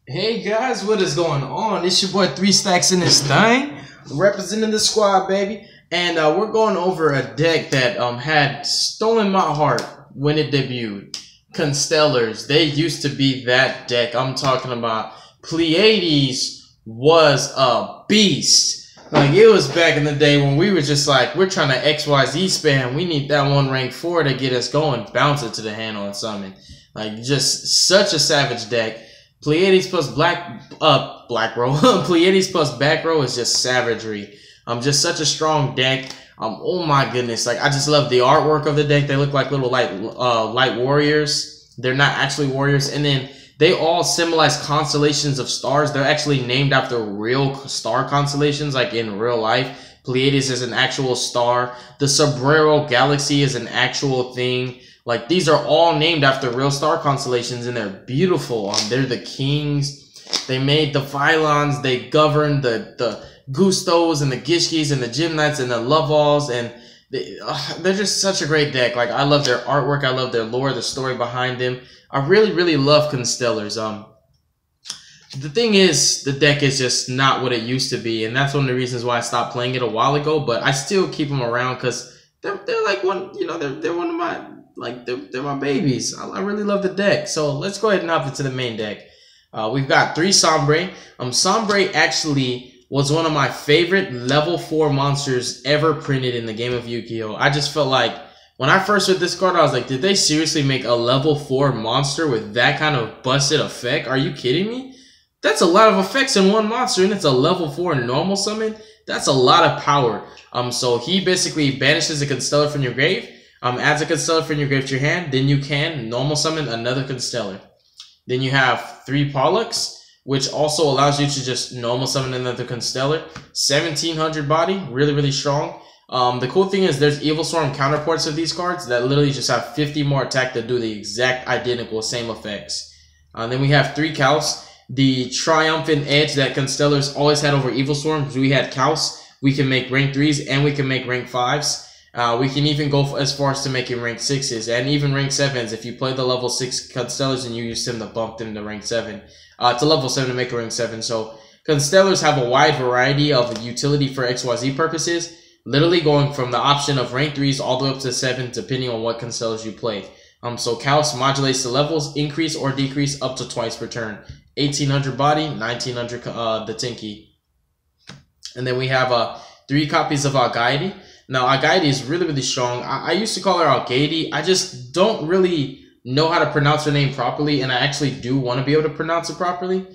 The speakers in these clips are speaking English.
Hey guys, what is going on? It's your boy 3 Stacks in this thing, representing the squad, baby. And we're going over a deck that had stolen my heart when it debuted. Constellars. They used to be that deck. I'm talking about Pleiades was a beast. Like, it was back in the day when we were just like, we're trying to XYZ spam. We need that one rank 4 to get us going. Bounce it to the hand on summon. Like, just such a savage deck. Pleiades plus black row. Pleiades plus back row is just savagery. Just such a strong deck. Oh my goodness. Like, I just love the artwork of the deck. They look like little light warriors. They're not actually warriors. And then they all symbolize constellations of stars. They're actually named after real star constellations, like in real life. Pleiades is an actual star. The Sombrero Galaxy is an actual thing. Like, these are all named after real star constellations, and they're beautiful. They're the kings. They made the Phylons. They govern the Gustos and the Gishkis and the Gymnites and the Lovealls, and they're just such a great deck. Like, I love their artwork. I love their lore, the story behind them. I really, really love Constellars. The thing is, the deck is just not what it used to be, and that's one of the reasons why I stopped playing it a while ago, but I still keep them around because they're like one, you know, they're one of my... Like, they're my babies. I really love the deck. So let's go ahead and hop into the main deck. We've got 3 Sombre. Sombre actually was one of my favorite level 4 monsters ever printed in the game of Yu-Gi-Oh! I just felt like, when I first read this card, I was like, did they seriously make a level 4 monster with that kind of busted effect? Are you kidding me? That's a lot of effects in one monster, and it's a level 4 normal summon. That's a lot of power. So he basically banishes a Constellar from your grave. Adds a Constellar from your grave to your hand, then you can normal summon another Constellar. Then you have 3 Pollux, which also allows you to just normal summon another Constellar. 1700 body, really, really strong. The cool thing is there's Evil Storm counterparts of these cards that literally just have 50 more attack that do the exact identical same effects. Then we have 3 Kaus. The triumphant edge that Constellars always had over Evil Storms. We had Kaus. We can make rank 3s and we can make rank 5s. We can even go as far as to making rank 6s and even rank 7s if you play the level 6 Constellars and you use them to bump them to rank 7. To level 7 to make a rank 7. So Constellars have a wide variety of utility for XYZ purposes, literally going from the option of rank 3s all the way up to 7 depending on what Constellars you play. So Kaus modulates the levels, increase or decrease up to twice per turn. 1800 body, 1900 the Tinky. And then we have 3 copies of Algaidi. Now, Algaidi is really, really strong. I used to call her Algaidi. I just don't really know how to pronounce her name properly, and I actually do want to be able to pronounce it properly.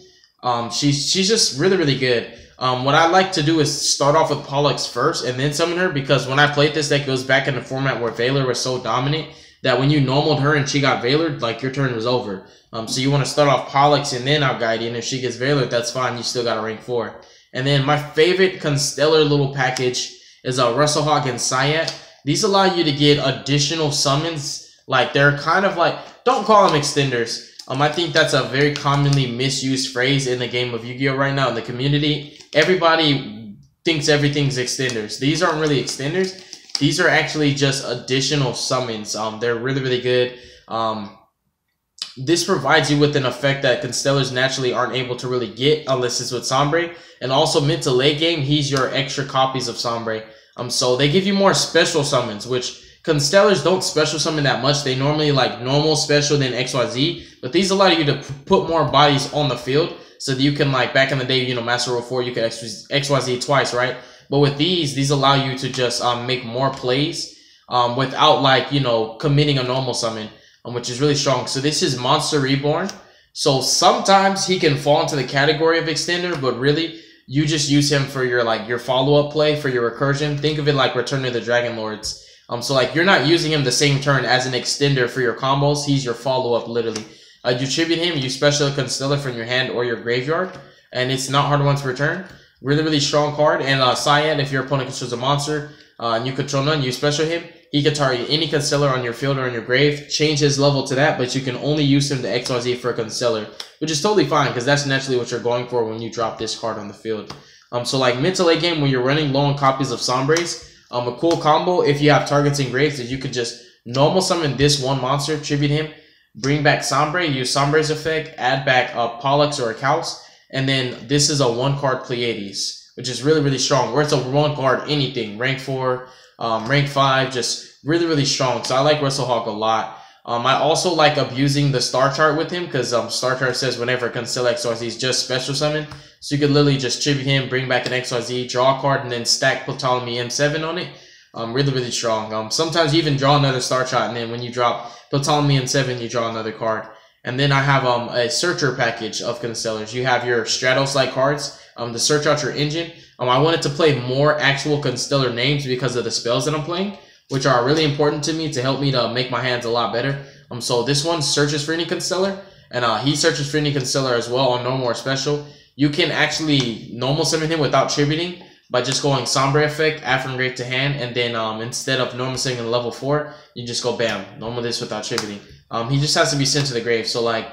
She's just really, really good. What I like to do is start off with Pollux first and then summon her, because when I played this deck, it goes back in the format where Valor was so dominant that when you normaled her and she got Valored, like, your turn was over. So you want to start off Pollux and then Algaidi, and if she gets Valored, that's fine. You still got a rank 4. And then my favorite Constellar little package is Russellhawk and Syat. These allow you to get additional summons. Like, they're kind of like, don't call them extenders. I think that's a very commonly misused phrase in the game of Yu-Gi-Oh! Right now in the community. Everybody thinks everything's extenders. These aren't really extenders. These are actually just additional summons. They're really, really good. This provides you with an effect that Constellars naturally aren't able to really get unless it's with Sombre. And also mid to late game, he's your extra copies of Sombre. So they give you more special summons, which Constellars don't special summon that much. They normally like normal, special, then XYZ. But these allow you to put more bodies on the field so that you can, like, back in the day, you know, Master Rule 4, you could XYZ twice, right? But with these allow you to just make more plays without, like, you know, committing a normal summon. Which is really strong. So this is Monster Reborn. So sometimes he can fall into the category of extender, but really you just use him for your, like, your follow-up play, for your recursion. Think of it like Return of the Dragon Lords. So, like, you're not using him the same turn as an extender for your combos. He's your follow-up, literally. You tribute him, you special Constellar from your hand or your graveyard, and it's not hard once per turn. Really, really strong card. And Cyan, if your opponent controls a monster and you control none, you special him. He can target any Constellar on your field or on your grave, change his level to that, but you can only use him to XYZ for a Constellar, which is totally fine because that's naturally what you're going for when you drop this card on the field. So like mid to late game when you're running low on copies of Sombres, a cool combo if you have targets in graves is you could just normal summon this one monster, tribute him, bring back Sombre, use Sombre's effect, add back a Pollux or a Kaus, and then this is a 1-card Pleiades, which is really, really strong. Where it's a 1-card anything, rank 4, rank 5, just really, really strong. So I like WrestleHawk a lot. I also like abusing the star chart with him because star chart says whenever Constellar XYZ is just special summon. So you could literally just tribute him, bring back an XYZ, draw a card, and then stack Ptolemy M7 on it. Really, really strong. Sometimes you even draw another star chart, and then when you drop Ptolemy M7, you draw another card. And then I have a searcher package of Constellars. You have your Stratos-like cards to search out your engine. I wanted to play more actual Constellar names because of the spells that I'm playing, which are really important to me to help me to make my hands a lot better. So this one searches for any Constellar, and he searches for any Constellar as well on normal or special. You can actually normal summon him without tributing by just going Sombre effect, add from grave to hand, and then instead of normal summoning level 4, you just go bam, normal this without tributing. He just has to be sent to the grave. So like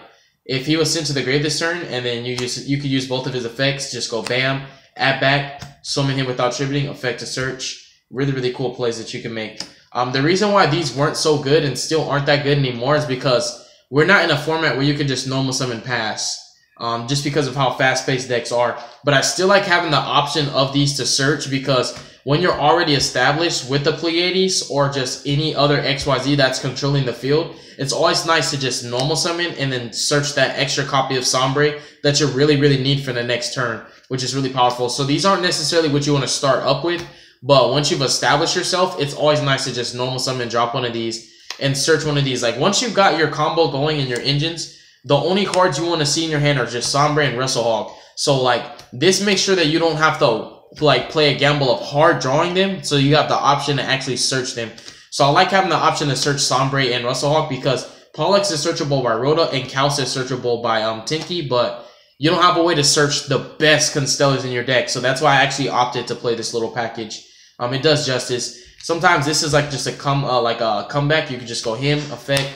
if he was sent to the grave this turn, and then you could use both of his effects, just go bam, add back, summon him without tributing, effect to search. Really, really cool plays that you can make. The reason why these weren't so good and still aren't that good anymore is because we're not in a format where you can just normal summon pass. Just because of how fast-paced decks are. But I still like having the option of these to search, because when you're already established with the Pleiades or just any other XYZ that's controlling the field, it's always nice to just normal summon and then search that extra copy of Sombre that you really, really need for the next turn, which is really powerful. So these aren't necessarily what you want to start up with, but once you've established yourself, it's always nice to just normal summon, drop one of these, and search one of these. Like once you've got your combo going in your engines, the only cards you want to see in your hand are just Sombre and WrestleHawk. So like this makes sure that you don't have to like play a gamble of hard drawing them. So you have the option to actually search them. So I like having the option to search Sombre and WrestleHawk because Pollux is searchable by Rhoda and Kaus is searchable by Tinky, but you don't have a way to search the best Constellars in your deck. So that's why I actually opted to play this little package. It does justice. Sometimes this is like just a comeback. You can just go him, effect,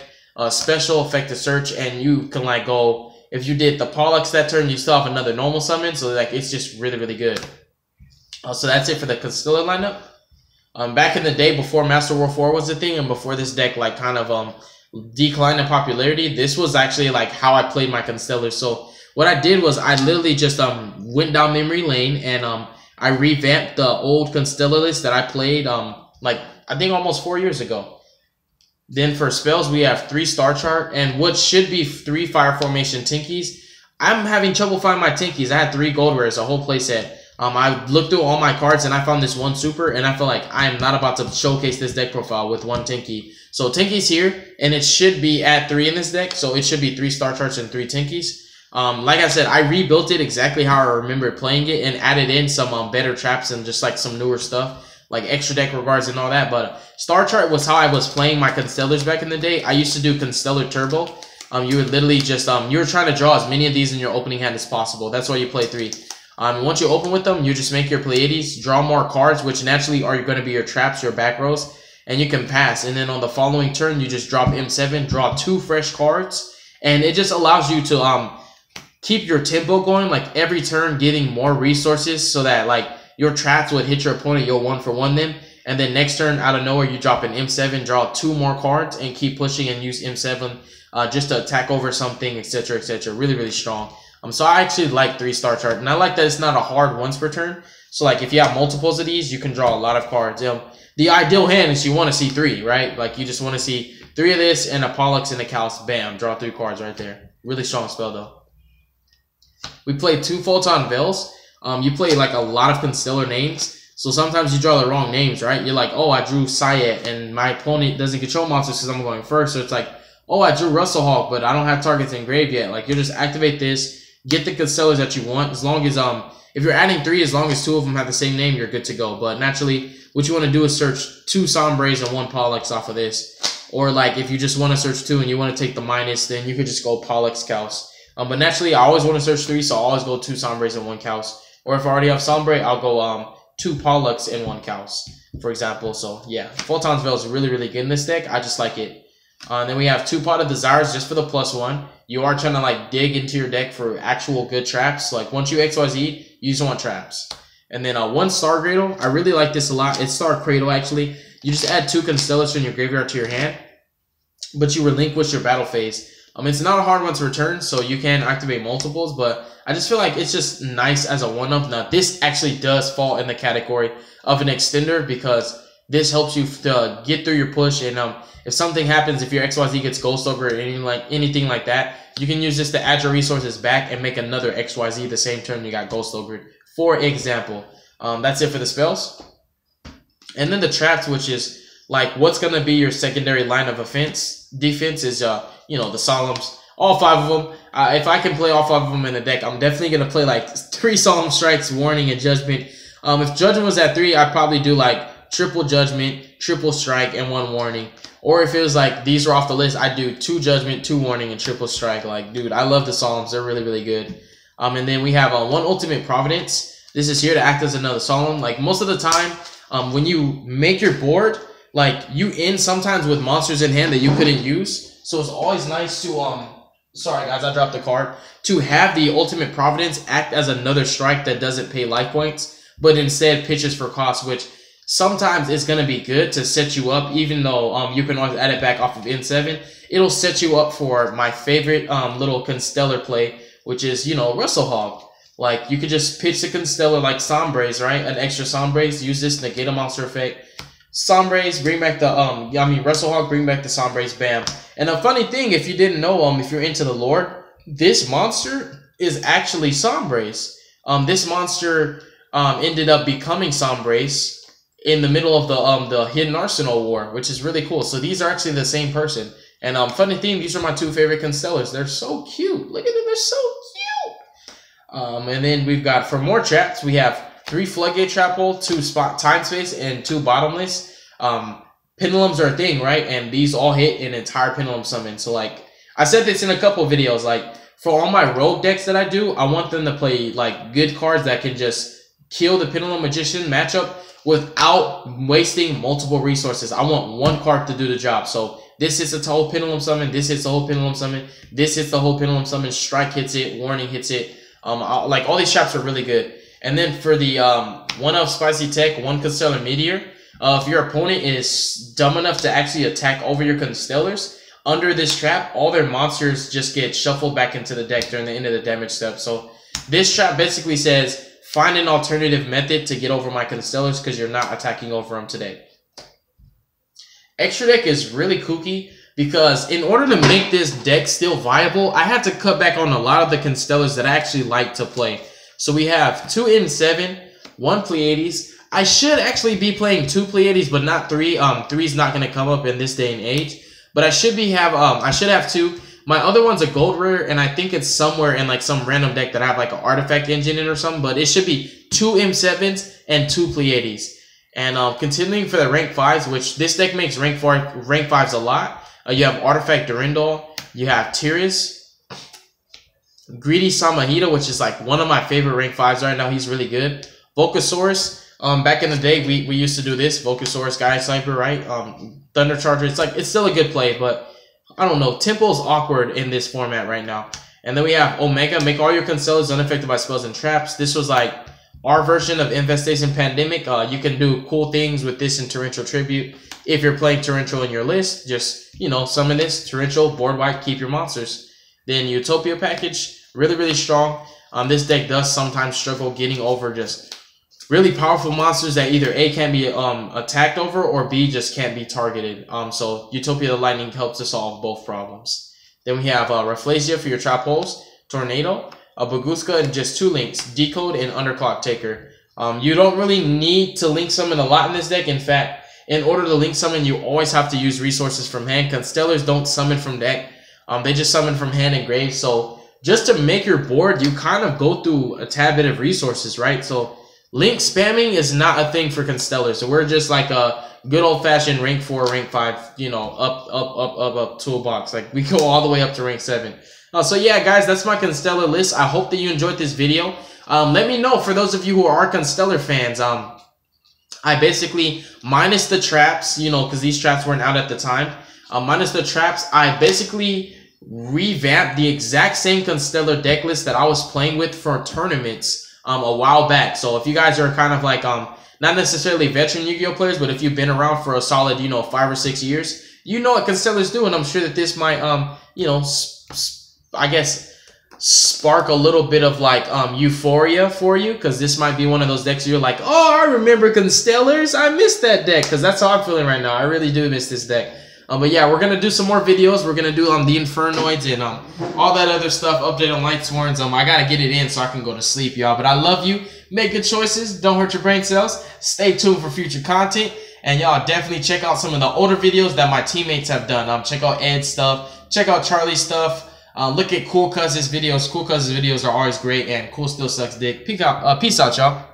special, effect to search, and you can like go, if you did the Pollux that turn, you still have another normal summon. So like it's just really, really good. So that's it for the Constellar lineup. Back in the day before Master War 4 was a thing and before this deck like kind of declined in popularity, this was actually like how I played my Constellar. So what I did was I literally just went down memory lane and I revamped the old Constellar list that I played like I think almost 4 years ago. Then for spells, we have 3 star chart and what should be 3 fire formation Tinkies. I'm having trouble finding my Tinkies. I had 3 gold rares, a whole playset. I looked through all my cards and I found this one super, and I feel like I am not about to showcase this deck profile with one Tinky. So Tinky's here, and it should be at 3 in this deck. So it should be 3 star charts and 3 Tinkies. Like I said, I rebuilt it exactly how I remember playing it and added in some better traps and just like some newer stuff, like extra deck regards and all that. But star chart was how I was playing my Constellars back in the day. I used to do Constellar Turbo. You would literally just you were trying to draw as many of these in your opening hand as possible. That's why you play 3. Once you open with them, you just make your Pleiades, draw more cards, which naturally are going to be your traps, your back rows, and you can pass. And then on the following turn, you just drop M7, draw 2 fresh cards, and it just allows you to keep your tempo going, like every turn getting more resources so that like your traps would hit your opponent, you'll 1-for-1 them. And then next turn, out of nowhere, you drop an M7, draw 2 more cards, and keep pushing and use M7 just to attack over something, etc., etc. Really, really strong. So I actually like 3 star chart, and I like that it's not a hard once per turn. So like if you have multiples of these, you can draw a lot of cards. The ideal hand is you want to see 3, right? Like you just want to see 3 of this and a Pollux and a Kaus. Bam, draw 3 cards right there. Really strong spell though. We play 2 Photon Veils. You play like a lot of Constellar names. So sometimes you draw the wrong names, right? You're like, oh, I drew Syed, and my opponent doesn't control monsters because I'm going first. So it's like, oh, I drew WrestleHawk, but I don't have targets in grave yet. Like you just activate this. Get the Constellars that you want. As long as if you're adding 3, as long as 2 of them have the same name, you're good to go. But naturally, what you want to do is search 2 Sombres and 1 Pollux off of this. Or like if you just want to search 2 and you want to take the minus, then you could just go Pollux, Kaus. But naturally, I always want to search 3, so I always go 2 Sombres and 1 Kaus. Or if I already have Sombre, I'll go 2 Pollux and 1 Kaus, for example. So yeah, Photon's Veil is really, really good in this deck. I just like it. And then we have 2 Pot of Desires just for the +1. You are trying to like dig into your deck for actual good traps. Like once you XYZ, you just want traps. And then 1 Star Cradle. I really like this a lot. It's Star Cradle actually. You just add 2 Constellars from your graveyard to your hand. but you relinquish your battle phase. It's not a hard one to return, so you can activate multiples, but I just feel like it's just nice as a 1-up. Now, this actually does fall in the category of an extender because this helps you to get through your push, and if something happens, if your XYZ gets ghost over or anything like that, you can use this to add your resources back and make another XYZ the same turn you got ghost over. For example, that's it for the spells. And then the traps, which is like what's gonna be your secondary line of defense is the Solemns, all 5 of them. If I can play all 5 of them in the deck, I'm definitely gonna play like 3 Solemn Strikes, Warning, and Judgment. If Judgment was at 3, I'd probably do like triple Judgment, triple Strike, and 1 Warning. Or if it was like these are off the list, I'd do 2 Judgment, 2 Warning, and triple Strike. Like, dude, I love the Solemns. They're really, really good. And then we have 1 Ultimate Providence. This is here to act as another Solemn. Like, most of the time, when you make your board, like, you end sometimes with monsters in hand that you couldn't use. So it's always nice to, sorry guys, I dropped the card. To have the Ultimate Providence act as another strike that doesn't pay life points, but instead pitches for cost, which sometimes it's going to be good to set you up, even though you can always add it back off of N7. It'll set you up for my favorite little Constellar play, which is, Wrestle Hog. Like, you could just pitch the Constellar like Sombraze, right? An extra Sombraze, use this, negate a monster effect. Sombraze, bring back the, Wrestle Hog, bring back the Sombraze, bam. And a funny thing, if you didn't know, if you're into the lore, this monster is actually Sombraze. This monster ended up becoming Sombraze in the middle of the Hidden Arsenal War, which is really cool. So these are actually the same person. And funny thing, these are my 2 favorite Constellars. They're so cute. Look at them, they're so cute. And then we've got, for more traps, we have 3 Floodgate Trap Hole, 2 Spot Time Space, and 2 Bottomless. Pendulums are a thing, right? And these all hit an entire Pendulum Summon. So, like, I said this in a couple of videos. Like, for all my rogue decks that I do, I want them to play, like, good cards that can just kill the Pendulum Magician matchup without wasting multiple resources. I want 1 card to do the job. So, this hits the whole Pendulum Summon, this hits the whole Pendulum Summon, this hits the whole Pendulum Summon, Strike hits it, Warning hits it. Like, all these traps are really good. And then for the 1-up Spicy Tech, 1 Constellar Meteor, if your opponent is dumb enough to actually attack over your Constellars, under this trap, all their monsters just get shuffled back into the deck during the end of the damage step. So this trap basically says, find an alternative method to get over my Constellars because you're not attacking over them today. Extra deck is really kooky because in order to make this deck still viable, I had to cut back on a lot of the Constellars that I actually like to play. So we have 2 N7, 1 Pleiades. I should actually be playing 2 Pleiades, but not 3. 3 is not going to come up in this day and age. But I should have 2. My other one's a gold rare, and I think it's somewhere in like some random deck that I have like an artifact engine in or something. But it should be 2 M7s and 2 Pleiades. And continuing for the rank 5s, which this deck makes rank 5s a lot. You have Artifact Durandal, you have Tyrus, Greedy Samahita, which is like one of my favorite rank 5s right now. He's really good. Volcasaurus. Back in the day, we used to do this. Volcasaurus, Guy Sniper, right? Thunder Charger. It's still a good play, but I don't know. Tempo's awkward in this format right now. And then we have Omega. Make all your Constellars unaffected by spells and traps. This was like our version of Infestation Pandemic. You can do cool things with this in Torrential Tribute. If you're playing Torrential in your list, just, summon this. Torrential, board wipe, keep your monsters. Then Utopia package. Really, really strong. This deck does sometimes struggle getting over just really powerful monsters that either A, can't be attacked over, or B, just can't be targeted. So Utopia the Lightning helps to solve both problems. Then we have Rafflesia for your trap holes, Tornado, a Baguska, and just 2 links, Decode and Underclock Taker. You don't really need to link summon a lot in this deck. In fact, in order to link summon, you always have to use resources from hand. Constellars don't summon from deck. They just summon from hand and grave. So just to make your board, you kind of go through a tad bit of resources, right? So link spamming is not a thing for Constellar. So we're just like a good old-fashioned rank 4, rank 5, up toolbox. Like, we go all the way up to rank 7. So yeah, guys, that's my Constellar list. I hope that you enjoyed this video. Let me know, for those of you who are Constellar fans, I basically, minus the traps, because these traps weren't out at the time, minus the traps, I basically revamped the exact same Constellar deck list that I was playing with for tournaments a while back. So if you guys are kind of like not necessarily veteran Yu-Gi-Oh players, but if you've been around for a solid 5 or 6 years, you know what Constellars do, and I'm sure that this might you know, I guess spark a little bit of like euphoria for you, because this might be one of those decks you're like, oh, I remember Constellars, I missed that deck, because that's how I'm feeling right now. I really do miss this deck. But yeah, we're gonna do some more videos. We're gonna do the Infernoids and all that other stuff, update on Lightsworns. I gotta get it in so I can go to sleep, y'all. But I love you. Make good choices, don't hurt your brain cells. Stay tuned for future content, and y'all definitely check out some of the older videos that my teammates have done. Check out Ed's stuff, check out Charlie's stuff. Look at Cool Cuz's videos. Cool Cuz's videos are always great, and Cool still sucks dick. Peace out, y'all.